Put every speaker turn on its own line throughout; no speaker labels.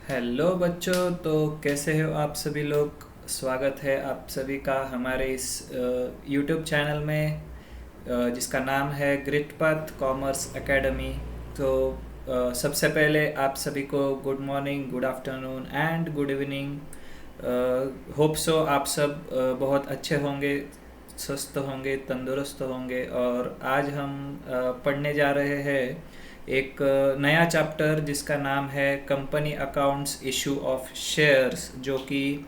Hello बच्चों। तो कैसे हो आप सभी लोग। स्वागत है आप सभी का हमारे इस यूट्यूब चैनल में, जिसका नाम है ग्रिट पाथ कॉमर्स एकेडमी। तो सबसे पहले आप सभी को good morning, good afternoon and good evening. Hope so आप सब बहुत अच्छे होंगे, स्वस्थ होंगे, तंदुरुस्त होंगे। और आज हम पढ़ने जा रहे हैं एक नया चैप्टर जिसका नाम है company accounts issue of shares, जो कि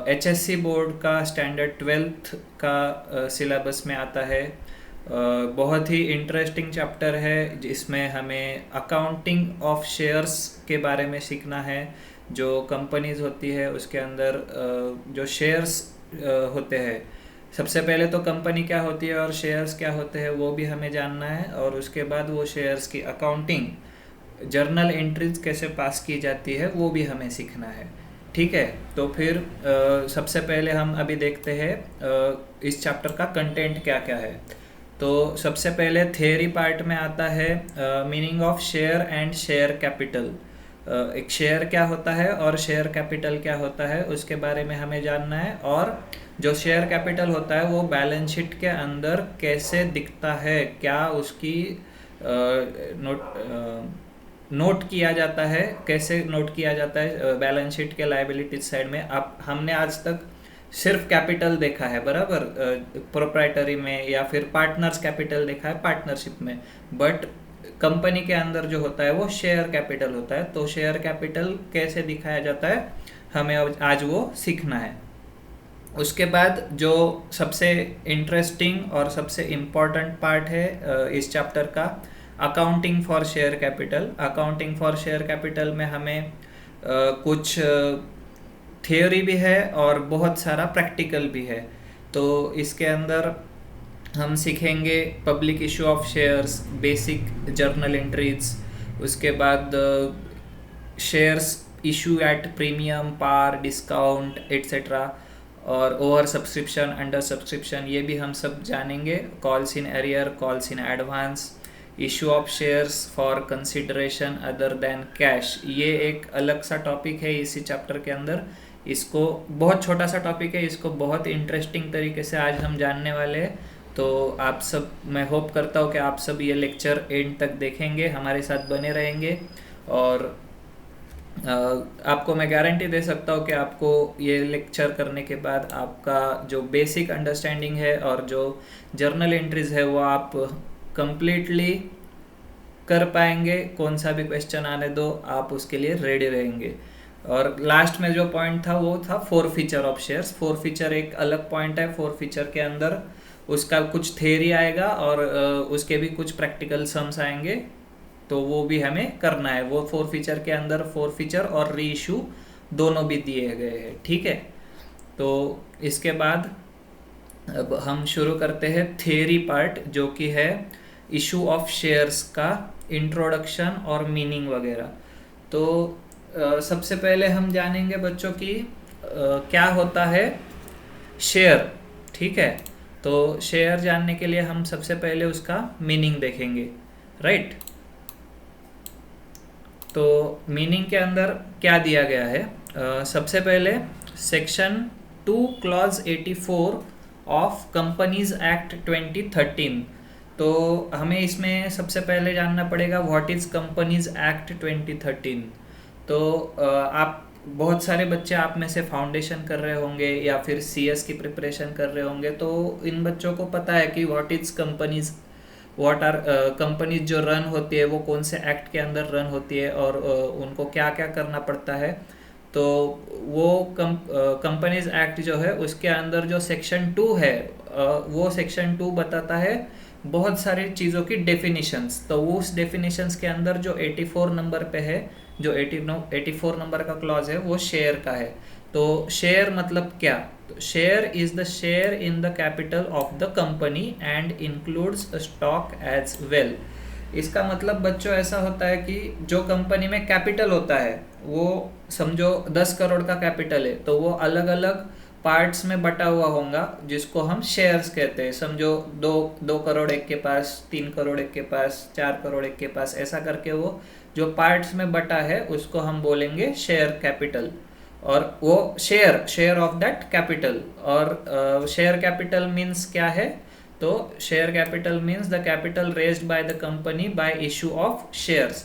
एचएससी बोर्ड का स्टैंडर्ड 12th का सिलेबस में आता है। बहुत ही इंटरेस्टिंग चैप्टर है जिसमें हमें अकाउंटिंग ऑफ शेयर्स के बारे में सीखना है। जो कंपनीज होती है उसके अंदर जो शेयर्स होते हैं, सबसे पहले तो कंपनी क्या होती है और शेयर्स क्या होते हैं वो भी हमें जानना है। और उसके बाद वो शेयर्स की अकाउंटिंग, जर्नल एंट्रीज कैसे पास की जाती है वो भी हमें सीखना है। ठीक है। तो फिर सबसे पहले हम अभी देखते हैं इस चैप्टर का कंटेंट क्या क्या है। तो सबसे पहले थियरी पार्ट में आता है meaning of share and share capital. एक शेयर क्या होता है और शेयर कैपिटल क्या होता है उसके बारे में हमें जानना है। और जो शेयर कैपिटल होता है वो बैलेंस शीट के अंदर कैसे दिखता है, क्या उसकी नोट नोट किया जाता है, कैसे नोट किया जाता है बैलेंस शीट के लायबिलिटीज साइड में। अब हमने आज तक सिर्फ कैपिटल देखा है, बराबर, प्रोप्राइटरी में, या फिर पार्टनर्स कैपिटल देखा है पार्टनरशिप में। बट कंपनी के अंदर जो होता है वो शेयर कैपिटल होता है। तो शेयर कैपिटल कैसे दिखाया जाता है हमें आज वो सीखना है। उसके बाद जो सबसे इंटरेस्टिंग और सबसे इम्पोर्टेंट पार्ट है इस चैप्टर का, accounting for share capital. Accounting for share capital में हमें कुछ थियोरी भी है और बहुत सारा प्रैक्टिकल भी है। तो इसके अंदर हम सीखेंगे public issue of shares, basic journal entries. उसके बाद shares issue at premium, par, discount etcetera. और ओवर सब्सक्रिप्शन, अंडर सब्सक्रिप्शन, ये भी हम सब जानेंगे। Calls in arrear, calls in advance, issue of shares for consideration other than cash, ये एक अलग सा टॉपिक है इसी चैप्टर के अंदर। इसको बहुत छोटा सा टॉपिक है, इसको बहुत इंटरेस्टिंग तरीके से आज हम जानने वाले हैं। तो आप सब, मैं होप करता हूँ कि आप सब ये लेक्चर एंड तक देखेंगे, हमारे साथ बने रहेंगे। और आपको मैं गारंटी दे सकता हूँ कि आपको ये लेक्चर करने के बाद आपका जो बेसिक अंडरस्टैंडिंग है और जो जर्नल एंट्रीज है वो आप कंप्लीटली कर पाएंगे। कौन सा भी क्वेश्चन आने दो आप उसके लिए रेडी रहेंगे। और लास्ट में जो पॉइंट था वो था four feature of shares. Four feature एक अलग पॉइंट है। फोर फीचर के अंदर उसका कुछ थ्योरी आएगा और उसके भी कुछ प्रैक्टिकल सम्स आएंगे, तो वो भी हमें करना है। वो फोर फीचर के अंदर फोर फीचर और री इशू दोनों भी दिए गए हैं। ठीक है। तो इसके बाद अब हम शुरू करते हैं थियरी पार्ट, जो कि है इशू ऑफ शेयर्स का इंट्रोडक्शन और मीनिंग वगैरह। तो सबसे पहले हम जानेंगे बच्चों की क्या होता है शेयर। ठीक है। तो शेयर जानने के लिए हम सबसे पहले उसका मीनिंग देखेंगे, राइट। तो मीनिंग के अंदर क्या दिया गया है, सबसे पहले section 2 clause 84 of companies act 2013। तो हमें इसमें सबसे पहले जानना पड़ेगा व्हाट इज़ कंपनीज एक्ट 2013। तो आप बहुत सारे बच्चे आप में से फाउंडेशन कर रहे होंगे या फिर सीएस की प्रिपरेशन कर रहे होंगे, तो इन बच्चों को पता है कि what is companies, what are companies जो रन होती है वो कौन से एक्ट के अंदर रन होती है और उनको क्या क्या करना पड़ता है। तो वो कंपनीज एक्ट जो है उसके अंदर जो सेक्शन 2 है, वो सेक्शन 2 बताता है बहुत सारी चीज़ों की डेफिनेशंस। तो वो उस डेफिनेशंस के अंदर जो 84 नंबर पे है, जो 84 नंबर का क्लॉज है वो शेयर का है। तो शेयर मतलब क्या, तो share is the share in the capital of the company and includes stock as well. इसका मतलब बच्चों ऐसा होता है कि जो कंपनी में कैपिटल होता है वो समझो 10 करोड़ का कैपिटल है, तो वो अलग अलग पार्ट्स में बटा हुआ होगा जिसको हम शेयर्स कहते हैं। समझो 2 करोड़ एक के पास, 3 करोड़ एक के पास, 4 करोड़ एक के पास, ऐसा करके वो जो पार्ट्स में बटा है उसको हम बोलेंगे शेयर कैपिटल, और वो शेयर ऑफ दैट कैपिटल। और शेयर कैपिटल मीन्स क्या है, तो share capital means the capital raised by the company by issue of shares.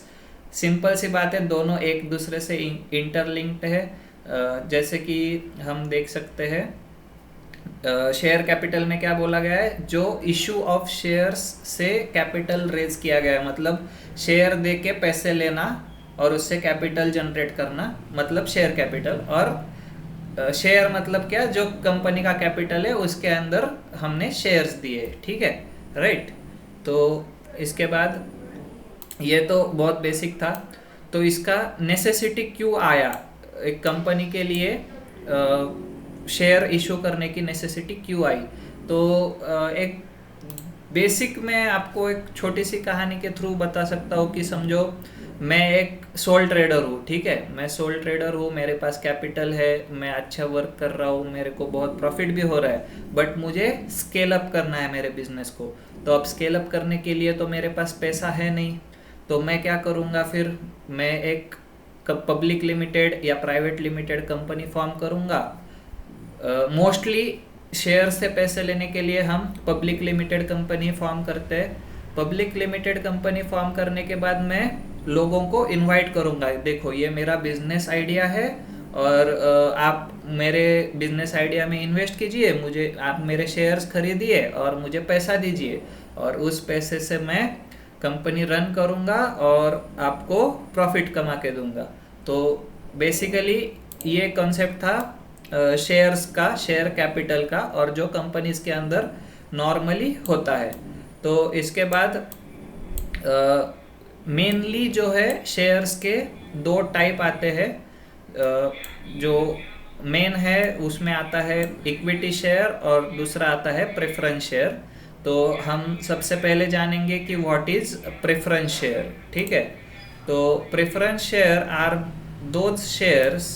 Simple सी बात है, दोनों एक दूसरे से इंटरलिंक्ड है। जैसे कि हम देख सकते हैं शेयर कैपिटल में क्या बोला गया है, जो इशू ऑफ शेयर्स से कैपिटल रेज किया गया है, मतलब शेयर दे के पैसे लेना और उससे कैपिटल जनरेट करना, मतलब शेयर कैपिटल। और शेयर मतलब क्या, जो कंपनी का कैपिटल है उसके अंदर हमने शेयर्स दिए, ठीक है, राइट। तो इसके बाद ये तो बहुत बेसिक था। तो इसका नेसेसिटी क्यों आया, एक कंपनी के लिए शेयर इशू करने की नेसेसिटी क्यों आई। तो एक बेसिक मैं आपको एक छोटी सी कहानी के थ्रू बता सकता हूँ कि समझो मैं एक सोल ट्रेडर हूँ, ठीक है, मैं सोल ट्रेडर हूँ, मेरे पास कैपिटल है, मैं अच्छा वर्क कर रहा हूँ, मेरे को बहुत प्रॉफिट भी हो रहा है, बट मुझे स्केल अप करना है मेरे बिजनेस को। तो अब स्केल अप करने के लिए तो मेरे पास पैसा है नहीं, तो मैं क्या करूँगा, फिर मैं एक पब्लिक लिमिटेड या प्राइवेट लिमिटेड कंपनी फॉर्म करूँगा। मोस्टली शेयर से पैसे लेने के लिए हम पब्लिक लिमिटेड कंपनी फॉर्म करते हैं। पब्लिक लिमिटेड कंपनी फॉर्म करने के बाद मैं लोगों को इनवाइट करूंगा, देखो ये मेरा बिजनेस आइडिया है और आप मेरे बिजनेस आइडिया में इन्वेस्ट कीजिए, मुझे आप मेरे शेयर्स खरीदिए और मुझे पैसा दीजिए, और उस पैसे से मैं कंपनी रन करूंगा और आपको प्रॉफिट कमा के दूंगा। तो बेसिकली ये कॉन्सेप्ट था शेयर्स का, शेयर कैपिटल का, और जो कंपनीज के अंदर नॉर्मली होता है। तो इसके बाद मेनली जो है शेयर्स के दो टाइप आते हैं। जो मेन है उसमें आता है इक्विटी शेयर और दूसरा आता है प्रेफरेंस शेयर। तो हम सबसे पहले जानेंगे कि व्हाट इज प्रेफरेंस शेयर, ठीक है। तो preference share are those shares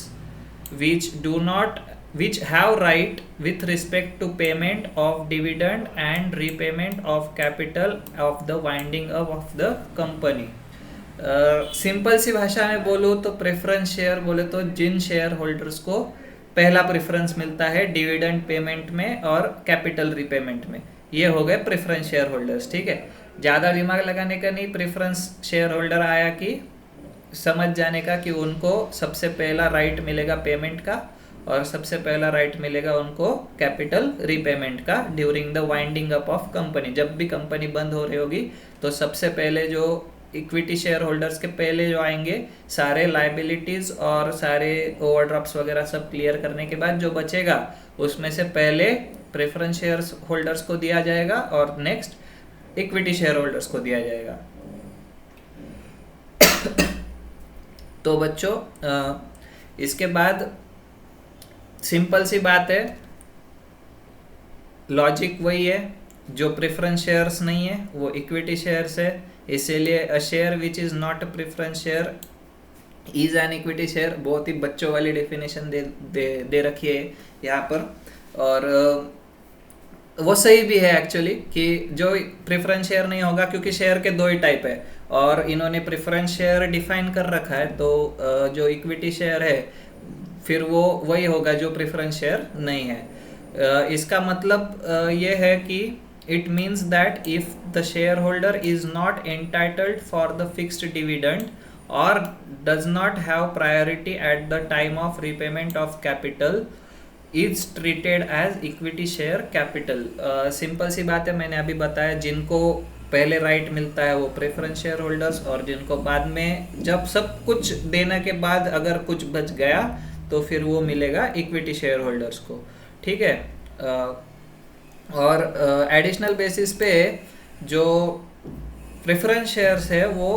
which have right with respect to payment of dividend and repayment of capital of the winding up of the company। Simple सी भाषा में बोलूँ तो प्रेफरेंस शेयर बोले तो जिन शेयर होल्डर्स को पहला प्रेफरेंस मिलता है डिविडेंड पेमेंट में और कैपिटल रिपेमेंट में, ये हो गए प्रेफरेंस शेयर होल्डर्स, ठीक है। ज़्यादा दिमाग लगाने का नहीं, प्रेफरेंस शेयर होल्डर आया कि समझ जाने का कि उनको सबसे पहला राइट मिलेगा पेमेंट का और सबसे पहला राइट मिलेगा उनको कैपिटल रीपेमेंट का during the winding up of company. जब भी कंपनी बंद हो रही होगी तो सबसे पहले जो इक्विटी शेयर होल्डर्स के पहले जो आएंगे, सारे लाइबिलिटीज और सारे ओवरड्राफ्ट्स वगैरह सब क्लियर करने के बाद जो बचेगा उसमें से पहले प्रेफरेंस शेयर होल्डर्स को दिया जाएगा और नेक्स्ट इक्विटी शेयर होल्डर्स को दिया जाएगा। तो बच्चों इसके बाद सिंपल सी बात है, लॉजिक वही है, जो प्रेफरेंस शेयर्स नहीं है वो इक्विटी शेयर्स है, इसीलिए a share which is not a preference share is an equity share. बहुत ही बच्चों वाली डेफिनेशन दे रखी है यहाँ पर, और वो सही भी है एक्चुअली कि जो प्रेफरेंस शेयर नहीं होगा, क्योंकि शेयर के दो ही टाइप है और इन्होंने प्रेफरेंस शेयर डिफाइन कर रखा है। तो जो इक्विटी शेयर है फिर वो वही होगा जो प्रेफरेंस शेयर नहीं है। इसका मतलब ये है कि it means that if the share holder is not entitled for the fixed dividend और does not have priority at the time of repayment of capital is treated as equity share capital. Simple सी बात है, मैंने अभी बताया जिनको पहले right मिलता है वो प्रेफरेंस शेयर होल्डर्स, और जिनको बाद में जब सब कुछ देने के बाद अगर कुछ बच गया तो फिर वो मिलेगा इक्विटी शेयर होल्डर्स को, ठीक है। और एडिशनल बेसिस पे जो प्रेफरेंस शेयर्स है वो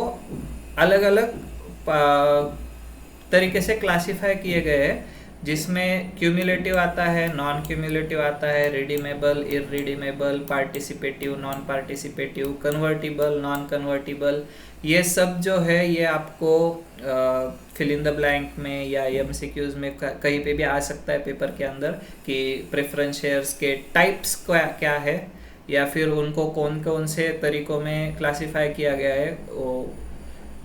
अलग अलग तरीके से क्लासिफाई किए गए हैं, जिसमें क्यूमुलेटिव आता है, नॉन क्यूमुलेटिव आता है, redeemable, irredeemable, participative, non participative, convertible, non convertible. ये सब जो है ये आपको फिल इन द ब्लैंक में या एमसीक्यूज में कहीं पे भी आ सकता है पेपर के अंदर कि प्रेफरेंस शेयर्स के टाइप्स क्या है या फिर उनको कौन कौन से तरीकों में क्लासिफाई किया गया है, वो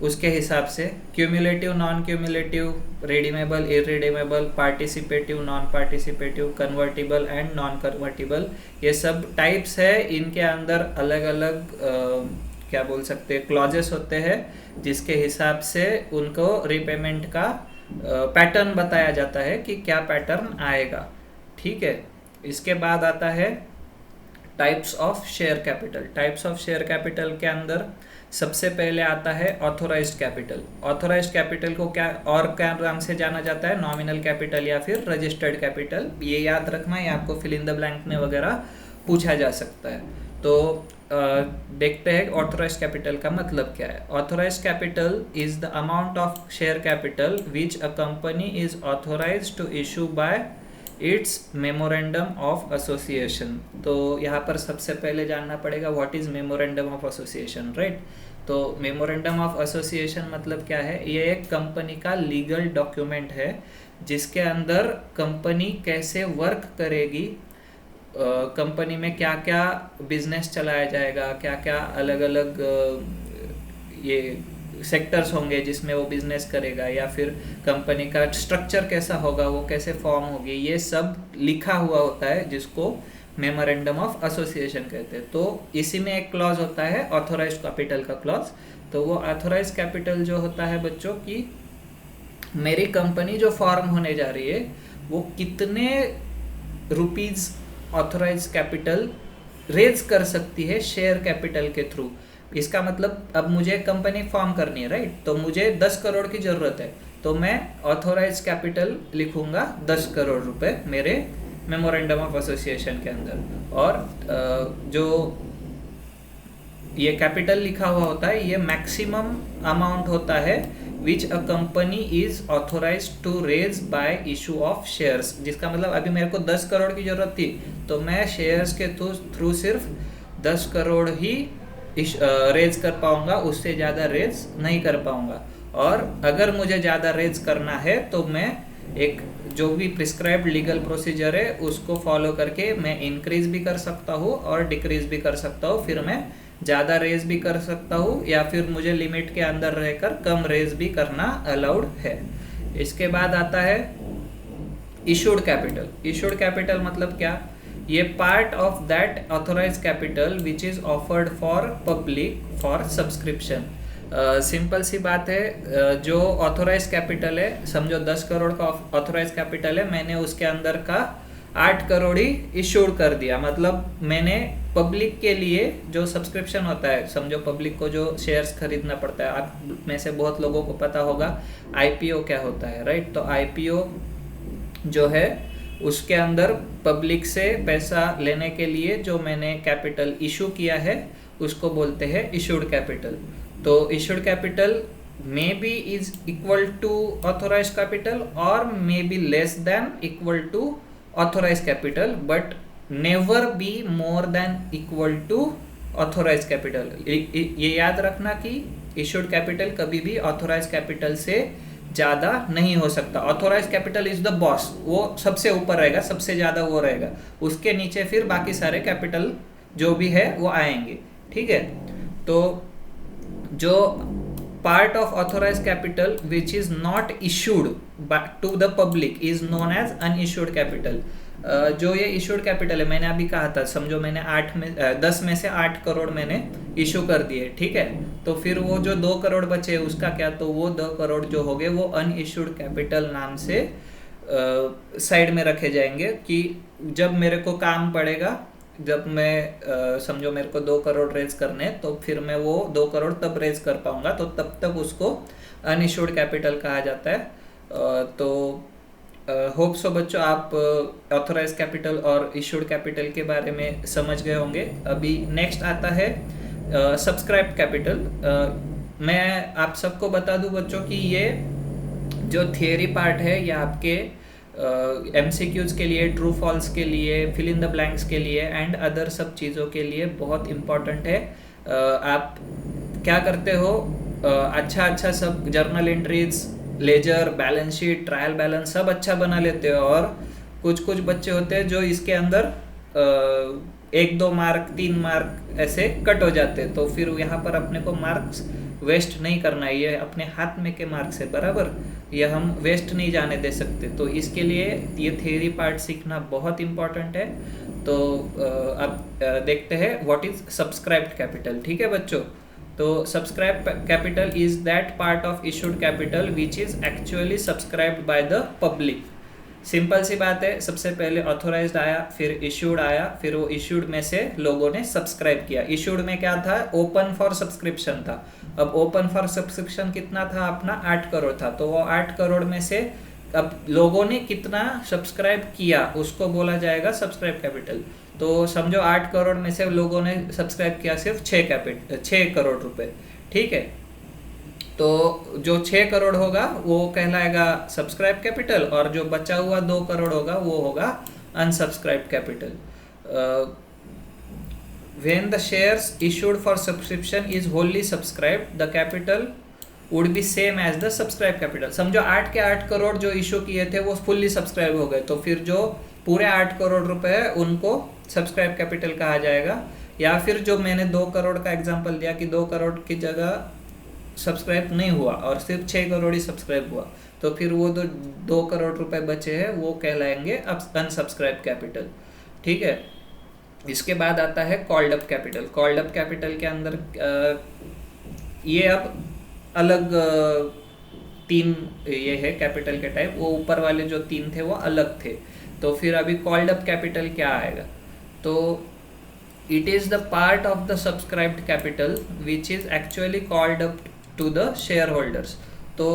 उसके हिसाब से cumulative, non cumulative, redeemable, irredeemable, participative, non participative, convertible and non convertible, ये सब टाइप्स है। इनके अंदर अलग अलग क्या बोल सकते हैं क्लॉजेस होते हैं, जिसके हिसाब से उनको रीपेमेंट का पैटर्न बताया जाता है कि क्या पैटर्न आएगा। ठीक है, इसके बाद आता है types of share capital. Types of share capital के अंदर सबसे पहले आता है ऑथोराइज्ड कैपिटल। ऑथोराइज्ड कैपिटल को क्या नाम से जाना जाता है? नॉमिनल कैपिटल या फिर रजिस्टर्ड कैपिटल। ये याद रखना है, आपको फिल इन द ब्लैंक में वगैरह पूछा जा सकता है। तो देखते हैं ऑथोराइज्ड कैपिटल का मतलब क्या है। Authorised capital is the amount of share capital which a company is authorised to issue by its memorandum of association. तो यहाँ पर सबसे पहले जानना पड़ेगा what is memorandum of association, right. तो मेमोरेंडम ऑफ एसोसिएशन मतलब क्या है? ये एक कंपनी का लीगल डॉक्यूमेंट है जिसके अंदर कंपनी कैसे वर्क करेगी, कंपनी में क्या क्या बिजनेस चलाया जाएगा, क्या क्या अलग अलग ये सेक्टर्स होंगे जिसमें वो बिजनेस करेगा, या फिर कंपनी का स्ट्रक्चर कैसा होगा, वो कैसे फॉर्म होगी, ये सब लिखा हुआ होता है जिसको मेमोरेंडम ऑफ एसोसिएशन कहते हैं। तो इसी में एक क्लॉज होता है ऑथोराइज्ड कैपिटल का क्लॉज। तो वो ऑथोराइज्ड कैपिटल जो होता है बच्चों की, मेरी कंपनी जो फॉर्म होने जा रही है वो कितने रुपीज ऑथोराइज्ड कैपिटल रेज कर सकती है शेयर कैपिटल के थ्रू। इसका मतलब अब मुझे कंपनी फॉर्म करनी है, राइट। तो मुझे 10 करोड़ की ज़रूरत है, तो मैं ऑथोराइज्ड कैपिटल लिखूंगा 10 करोड़ रुपए मेरे मेमोरेंडम ऑफ एसोसिएशन के अंदर। और जो ये कैपिटल लिखा हुआ होता है ये मैक्सिमम अमाउंट होता है which a company is authorised to raise by issue of shares. जिसका मतलब अभी मेरे को 10 करोड़ की ज़रूरत थी, तो मैं शेयर्स के थ्रू सिर्फ 10 करोड़ ही रेज कर पाऊंगा, उससे ज़्यादा रेज नहीं कर पाऊंगा। और अगर मुझे ज़्यादा रेज करना है तो मैं एक जो भी प्रिस्क्राइब्ड लीगल प्रोसीजर है उसको फॉलो करके मैं इंक्रीज भी कर सकता हूँ और डिक्रीज भी कर सकता हूँ। फिर मैं ज़्यादा रेज भी कर सकता हूँ, या फिर मुझे लिमिट के अंदर रहकर कम रेज भी करना अलाउड है। इसके बाद आता है इशूड कैपिटल। इशूड कैपिटल मतलब क्या? ये part of that authorised capital which is offered for public for subscription. Simple सी बात है, जो ऑथोराइज्ड कैपिटल है, समझो 10 करोड़ का ऑथोराइज्ड कैपिटल है, मैंने उसके अंदर का 8 करोड़ ही इशूड कर दिया। मतलब मैंने पब्लिक के लिए जो सब्सक्रिप्शन होता है, समझो पब्लिक को जो शेयर्स खरीदना पड़ता है, आप में से बहुत लोगों को पता होगा आईपीओ क्या होता है, राइट। तो आईपीओ जो है उसके अंदर पब्लिक से पैसा लेने के लिए जो मैंने कैपिटल इशू किया है उसको बोलते हैं इशूड कैपिटल। तो issued capital may be is equal to authorised capital और may be less than equal to authorised capital, but never be more than equal to authorised capital. ये याद रखना कि इशूड कैपिटल कभी भी ऑथोराइज्ड कैपिटल से ज़्यादा नहीं हो सकता। Authorised capital is the boss, वो सबसे ऊपर रहेगा, सबसे ज़्यादा वो रहेगा, उसके नीचे फिर बाकी सारे कैपिटल जो भी है वो आएंगे। ठीक है, तो जो part of authorised capital which is not issued to the public is known as unissued capital. जो ये इशूड कैपिटल है, मैंने अभी कहा था, समझो मैंने 10 में से 8 करोड़ मैंने इशू कर दिए, ठीक है। तो फिर वो जो 2 करोड़ बचे उसका क्या? तो वो 2 करोड़ जो हो गए वो अनइशूड कैपिटल नाम से साइड में रखे जाएंगे कि जब मेरे को काम पड़ेगा, जब मैं समझो मेरे को 2 करोड़ रेज करने, तो फिर मैं वो 2 करोड़ तब रेज कर पाऊंगा, तो तब तक उसको अनइशूड कैपिटल कहा जाता है। तो होप सो बच्चों आप ऑथोराइज्ड कैपिटल और इशूड कैपिटल के बारे में समझ गए होंगे। अभी नेक्स्ट आता है सब्सक्राइब्ड कैपिटल। मैं आप सबको बता दूं बच्चों कि ये जो थियरी पार्ट है ये आपके MCQs के लिए, ट्रू फॉल्स के लिए, फिल इन द ब्लैंक्स के लिए एंड अदर सब चीज़ों के लिए बहुत इम्पॉर्टेंट है। आप क्या करते हो, अच्छा सब journal entries, ledger, balance sheet, trial balance सब अच्छा बना लेते हो, और कुछ बच्चे होते हैं जो इसके अंदर 1-2 मार्क 3 मार्क ऐसे कट हो जाते हैं। तो फिर यहाँ पर अपने को मार्क्स वेस्ट नहीं करना है, ये अपने हाथ में के मार्क्स से बराबर, ये हम वेस्ट नहीं जाने दे सकते। तो इसके लिए ये थियरी पार्ट सीखना बहुत इम्पॉर्टेंट है। तो अब देखते हैं व्हाट इज सब्सक्राइब्ड कैपिटल। ठीक है बच्चों, तो subscribe capital is that part of issued capital which is actually subscribed by the public. Simple सी बात है, सबसे पहले ऑथोराइज्ड आया, फिर इशूड आया, फिर वो इशूड में से लोगों ने सब्सक्राइब किया। इशूड में क्या था, ओपन फॉर सब्सक्रिप्शन था। अब ओपन फॉर सब्सक्रिप्शन कितना था अपना, 8 करोड़ था। तो वो 8 करोड़ में से अब लोगों ने कितना सब्सक्राइब किया उसको बोला जाएगा सब्सक्राइब कैपिटल। तो समझो 8 करोड़ में से लोगों ने सब्सक्राइब किया सिर्फ 6 करोड़ रुपए। ठीक है, तो जो 6 करोड़ होगा वो कहलाएगा सब्सक्राइब कैपिटल, और जो बचा हुआ 2 करोड़ होगा वो होगा unsubscribe capital. When the shares issued for subscription is wholly subscribed the capital would be same as the subscribe capital. समझो 8 के 8 करोड़ जो इशू किए थे वो फुल्ली सब्सक्राइब हो गए, तो फिर जो पूरे 8 करोड़ रुपए है उनको सब्सक्राइब कैपिटल कहा जाएगा। या फिर जो मैंने 2 करोड़ का एग्जांपल दिया कि 2 करोड़ की जगह सब्सक्राइब नहीं हुआ और सिर्फ 6 करोड़ ही सब्सक्राइब हुआ, तो फिर वो 2 करोड़ रुपए बचे हैं वो कहलाएंगे अनसब्सक्राइब कैपिटल। ठीक है, इसके बाद आता है called up capital. Called up capital के अंदर ये अब अलग 3 ये है कैपिटल के टाइप, वो ऊपर वाले जो 3 थे वो अलग थे। तो फिर अभी कॉल्ड अप कैपिटल क्या आएगा, तो it is the part of the subscribed capital which is actually called up to the shareholders। तो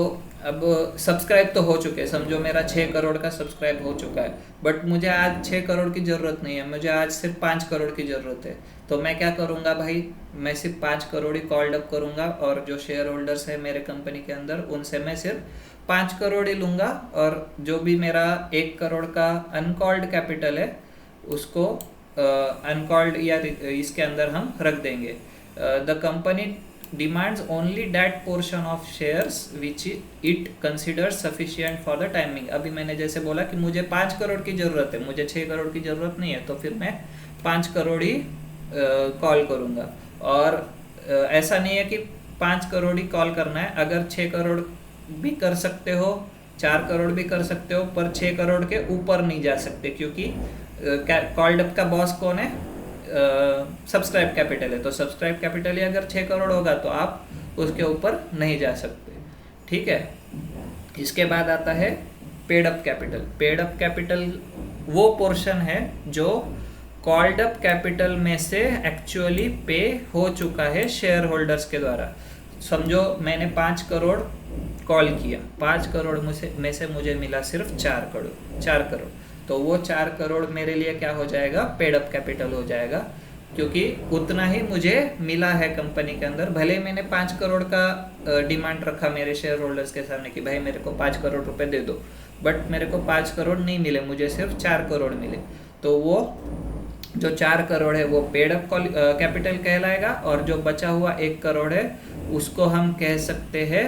अब सब्सक्राइब तो हो चुके हैं, समझो मेरा 6 करोड़ का सब्सक्राइब हो चुका है, बट मुझे आज 6 करोड़ की ज़रूरत नहीं है, मुझे आज सिर्फ 5 करोड़ की ज़रूरत है। तो मैं क्या करूँगा भाई, मैं सिर्फ 5 करोड़ ही कॉल्ड अप करूँगा, और जो शेयर होल्डर्स है मेरे कंपनी के अंदर उनसे मैं सिर्फ 5 करोड़ ही लूँगा, और जो भी मेरा 1 करोड़ का अनकॉल्ड कैपिटल है उसको अनकॉल्ड या इसके अंदर हम रख देंगे। The company demands only that portion of shares which it considers sufficient for the timing. अभी मैंने जैसे बोला कि मुझे 5 करोड़ की ज़रूरत है, मुझे 6 करोड़ की ज़रूरत नहीं है, तो फिर मैं 5 करोड़ ही कॉल करूँगा। और ऐसा नहीं है कि 5 करोड़ ही कॉल करना है, अगर 6 करोड़ भी कर सकते हो, 4 करोड़ भी कर सकते हो, पर 6 करोड़ के ऊपर नहीं जा सकते, क्योंकि कॉल्ड अप का बॉस कौन है, सब्सक्राइब कैपिटल है। तो सब्सक्राइब कैपिटल ही अगर 6 करोड़ होगा तो आप उसके ऊपर नहीं जा सकते। ठीक है, इसके बाद आता है paid up capital. Paid up capital वो पोर्शन है जो कॉल्ड अप कैपिटल में से एक्चुअली पे हो चुका है शेयर होल्डर्स के द्वारा। समझो मैंने 5 करोड़ कॉल किया, 5 करोड़ में से मुझे मिला सिर्फ 4 करोड़, तो वो 4 करोड़ मेरे लिए क्या हो जाएगा, पेड अप कैपिटल हो जाएगा, क्योंकि उतना ही मुझे मिला है कंपनी के अंदर। भले मैंने 5 करोड़ का डिमांड रखा मेरे शेयर होल्डर्स के सामने कि भाई मेरे को 5 करोड़ रुपए दे दो, बट मेरे को 5 करोड़ नहीं मिले, मुझे सिर्फ 4 करोड़ मिले। तो वो जो 4 करोड़ है वो पेड अप कैपिटल कहलाएगा, और जो बचा हुआ 1 करोड़ है उसको हम कह सकते हैं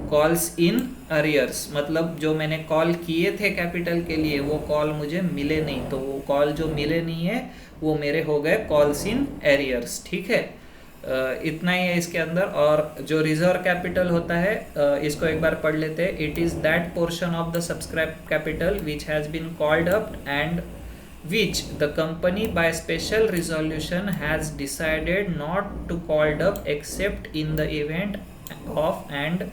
कॉल्स इन अरियर्स। मतलब जो मैंने कॉल किए थे कैपिटल के लिए वो कॉल मुझे मिले नहीं, तो वो कॉल जो मिले नहीं है वो मेरे हो गए कॉल्स इन एरियर्स। ठीक है, इतना ही है इसके अंदर। और जो रिजर्व कैपिटल होता है इसको एक बार पढ़ लेते हैं। It is that portion of the subscribe capital which has been called up and which the company by special resolution has decided not to called up except in the event of and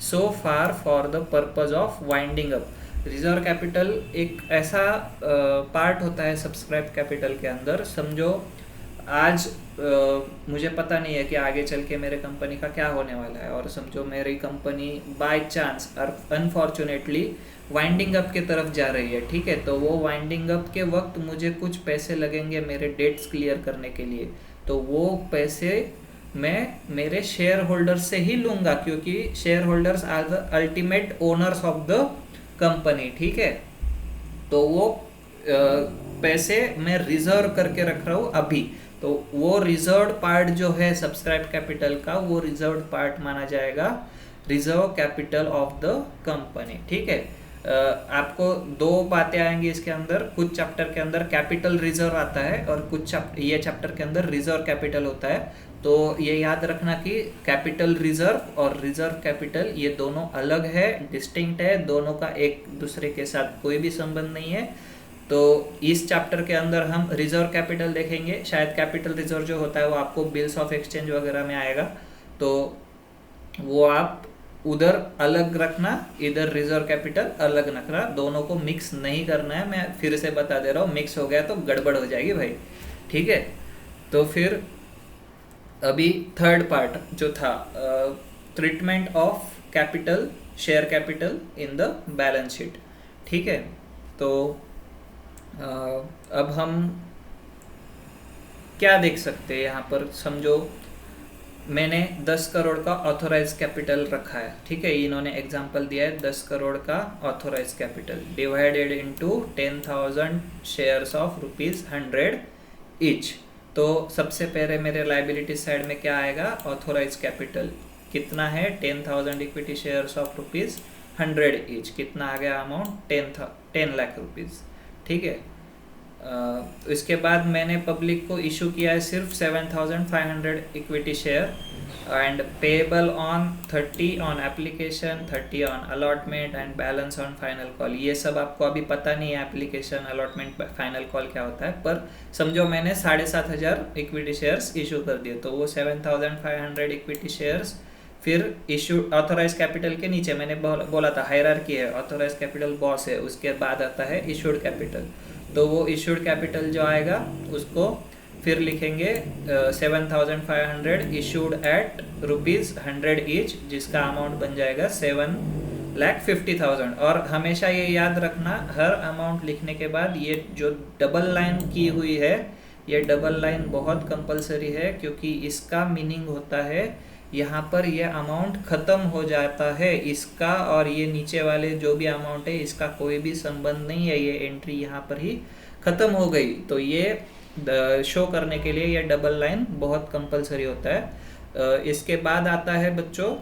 so far for the purpose of winding up। Reserve capital एक ऐसा part होता है subscribe capital के अंदर। समझो आज मुझे पता नहीं है कि आगे चल के मेरे कंपनी का क्या होने वाला है, और समझो मेरी कंपनी बाय चांस और अनफॉर्चुनेटली वाइंडिंग अप की तरफ जा रही है। ठीक है, तो वो वाइंडिंग अप के वक्त मुझे कुछ पैसे लगेंगे मेरे डेट्स क्लियर करने के लिए, तो वो पैसे मैं मेरे शेयर होल्डर्स से ही लूँगा, क्योंकि share holders are the ultimate owners of the company. ठीक है, तो वो पैसे मैं रिजर्व करके रख रहा हूँ अभी, तो वो रिजर्व पार्ट जो है सब्सक्राइब कैपिटल का, वो रिजर्व पार्ट माना जाएगा reserve capital of the company. ठीक है, आपको दो बातें आएंगी इसके अंदर। कुछ चैप्टर के अंदर कैपिटल रिजर्व आता है और कुछ ये चैप्टर के अंदर रिजर्व कैपिटल होता है। तो ये याद रखना कि कैपिटल रिजर्व और रिजर्व कैपिटल ये दोनों अलग है, डिस्टिंक्ट है, दोनों का एक दूसरे के साथ कोई भी संबंध नहीं है। तो इस चैप्टर के अंदर हम रिजर्व कैपिटल देखेंगे। शायद कैपिटल रिजर्व जो होता है वो आपको बिल्स ऑफ एक्सचेंज वगैरह में आएगा, तो वो आप उधर अलग रखना, इधर रिजर्व कैपिटल अलग रखना, दोनों को मिक्स नहीं करना है। मैं फिर से बता दे रहा हूँ, मिक्स हो गया तो गड़बड़ हो जाएगी भाई, ठीक है। तो फिर अभी थर्ड पार्ट जो था, treatment of capital, share capital in the balance sheet, ठीक है। तो अब हम क्या देख सकते हैं यहाँ पर, समझो मैंने 10 करोड़ का ऑथोराइज कैपिटल रखा है, ठीक है। इन्होंने एग्जांपल दिया है 10 करोड़ का authorise capital divided into 10,000 shares of ₹100 each. तो सबसे पहले मेरे लाइबिलिटी साइड में क्या आएगा, ऑथोराइज कैपिटल कितना है, 10,000 इक्विटी शेयर्स ऑफ ₹100 ईच। कितना आ गया अमाउंट, 10 लाख रुपीज़, ठीक है। इसके बाद मैंने पब्लिक को इशू किया है सिर्फ 7,500 equity share and payable on 30 on application, 30 on allotment and balance on final call. ये सब आपको अभी पता नहीं है एप्लीकेशन, अलॉटमेंट, फाइनल कॉल क्या होता है, पर समझो मैंने 7,500 इक्विटी शेयर्स इशू कर दिए, तो वो 7,500 इक्विटी शेयर्स फिर इशू ऑथोराइज कैपिटल के नीचे मैंने बोला था हायरार्की है, ऑथोराइज कैपिटल बॉस है, उसके बाद आता है इशूड कैपिटल। तो वो इशूड कैपिटल जो आएगा उसको फिर लिखेंगे 7,500 इशूड एट ₹100 ईच, जिसका अमाउंट बन जाएगा 7,50,000। और हमेशा ये याद रखना, हर अमाउंट लिखने के बाद ये जो डबल लाइन की हुई है, ये डबल लाइन बहुत कंपलसरी है, क्योंकि इसका मीनिंग होता है यहाँ पर ये अमाउंट ख़त्म हो जाता है इसका, और ये नीचे वाले जो भी अमाउंट है इसका कोई भी संबंध नहीं है, ये एंट्री यहाँ पर ही ख़त्म हो गई। तो ये शो करने के लिए ये डबल लाइन बहुत कंपलसरी होता है। इसके बाद आता है बच्चों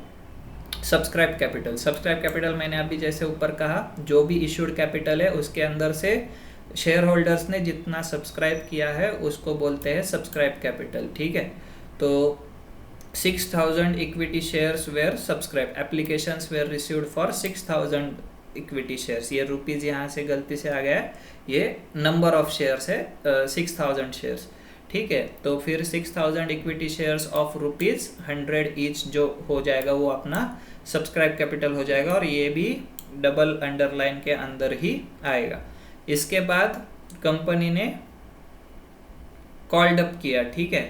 सब्सक्राइब कैपिटल। सब्सक्राइब कैपिटल मैंने अभी जैसे ऊपर कहा, जो भी इशूड कैपिटल है उसके अंदर से शेयर होल्डर्स ने जितना सब्सक्राइब किया है उसको बोलते हैं सब्सक्राइब कैपिटल, ठीक है। तो 6,000 equity shares were subscribe, applications were received for 6,000 equity shares. ये रुपीज़ यहाँ से गलती से आ गया है, ये नंबर ऑफ शेयर्स है, 6,000 शेयर्स, ठीक है। तो फिर 6,000 इक्विटी शेयर्स ऑफ ₹100 ईच जो हो जाएगा वो अपना सब्सक्राइब कैपिटल हो जाएगा, और ये भी डबल अंडरलाइन के अंदर ही आएगा। इसके बाद कंपनी ने कॉल्ड अप किया, ठीक है,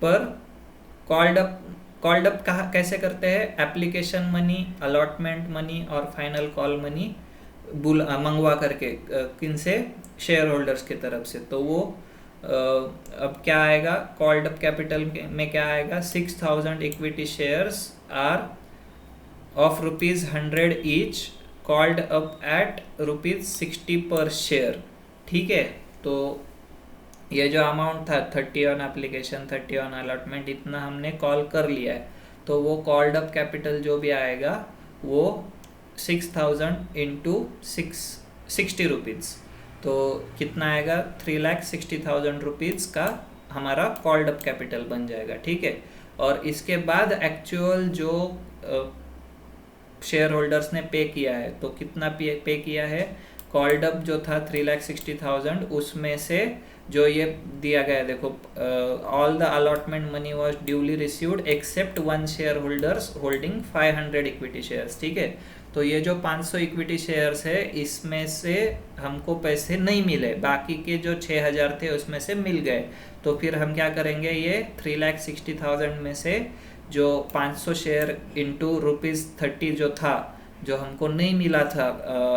पर कॉल्ड अप कैसे करते हैं, एप्लीकेशन मनी, अलॉटमेंट मनी और फाइनल कॉल मनी मंगवा करके, किन से, शेयर होल्डर्स की तरफ से। तो वो अब क्या आएगा, कॉल्ड अप कैपिटल में क्या आएगा, 6,000 equity shares are of ₹100 each called up at ₹60 per share, ठीक है। तो ये जो अमाउंट था 30 ऑन एप्लीकेशन, 30 ऑन अलॉटमेंट, इतना हमने कॉल कर लिया है, तो वो कॉल्ड अप कैपिटल जो भी आएगा वो 6,000 इंटू 60 रुपीज़, तो कितना आएगा, 3,60,000 रुपीज़ का हमारा कॉल्ड अप कैपिटल बन जाएगा, ठीक है। और इसके बाद एक्चुअल जो शेयर होल्डर्स ने पे किया है, तो कितना पे किया है, कॉल्ड अप जो था 3,60,000, उसमें से जो ये दिया गया है, देखो, all the allotment money was duly received accept 1 share holders holding 500 equity shares, ठीक है। तो ये जो 500 इक्विटी शेयर्स है इसमें से हमको पैसे नहीं मिले, बाकी के जो 6,000 थे उसमें से मिल गए। तो फिर हम क्या करेंगे, ये 3,60,000 में से जो 500 शेयर इंटू ₹30 जो था, जो हमको नहीं मिला था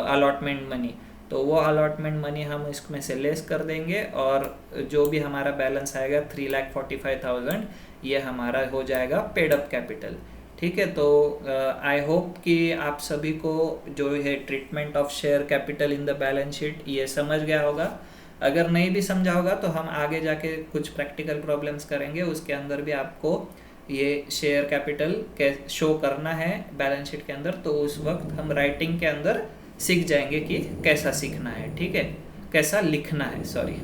अलॉटमेंट मनी, तो वो अलॉटमेंट मनी हम इसमें से लेस कर देंगे, और जो भी हमारा बैलेंस आएगा 3,45,000, ये हमारा हो जाएगा पेड अप कैपिटल, ठीक है। तो आई होप कि आप सभी को जो है treatment of share capital in the balance sheet ये समझ गया होगा। अगर नहीं भी समझा होगा तो हम आगे जाके कुछ प्रैक्टिकल प्रॉब्लम्स करेंगे, उसके अंदर भी आपको ये शेयर कैपिटल शो करना है बैलेंस शीट के अंदर, तो उस वक्त हम राइटिंग के अंदर सीख जाएंगे कि कैसा सीखना है, ठीक है, कैसा लिखना है, सॉरी।